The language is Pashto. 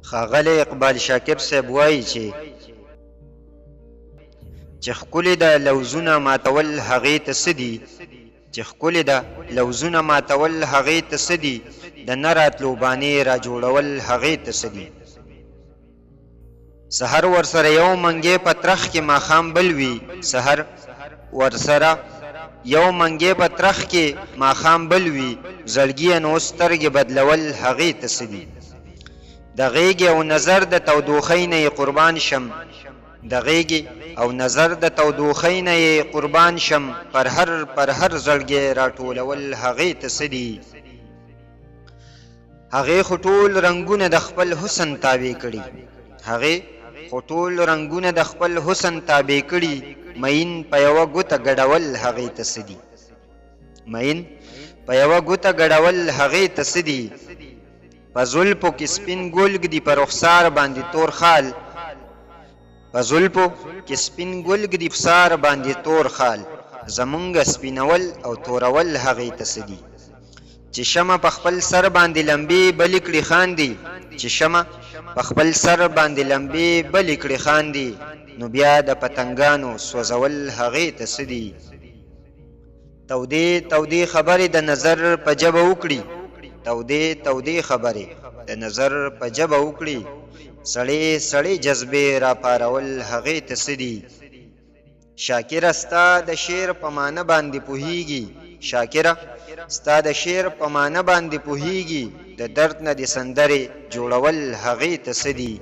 ښاغلی اقبال شاکر صاحب وایي چې ښکلې ده لوزونه ماتول هغې ته څه دي، چې ښکلې ده لوزونه ماتول هغې ته څه دي، د نه راتلو بانې را جوړول هغې ته څه دي. سحر ورسره یو منګی په ترخ کې ماښام بل وي، سحر ورسره یو منګی په ترخ کې ماښام بل وي، زړګیه نو سترګې بدلول هغې ته څه دي. د غیږې او نظر د تودوخۍ نه یې قربان شم، د غیږې او نظر د تودوخۍ نه یې قربان شم، پر هر زړګی راټولول هغې ته څه دي. هغې خو ټول رنګونه د خپل حسن تابع کړي، هغې خو ټول رنګونه د خپل حسن تابع کړي، مین په یوه ګوته ګډول هغې ته څه دي. مین په یوه ګوته ګډول هغې ته څه دي. په زلفو کې سپین ګل ږدي په رخسار باندې تور خال، په زلفو کې سپین ګل ږدي په سار باندې تور خال، زمونږ سپینول او تورول هغې ته څه دي. چې شمع په خپل سر باندې لمبې بلې کړي خاندي، چې شمع په خپل سر باندې لمبې بلې کړي خاندي، نو بیا د پتنګانو سوځول هغې ته څه دي. تودې تودې خبرې د نظر په ژبه وکړي، تودې تودې خبرې د نظر په ژبه وکړي، سړې سړې جذبې را پارول هغې ته څه دي. شاکره ستا د شعر په معنی باندې پوهیږي، شاکره ستا د شعر په معنی باندې پوهیږي، د درد نه د سندرې جوړول هغې ته څه دي.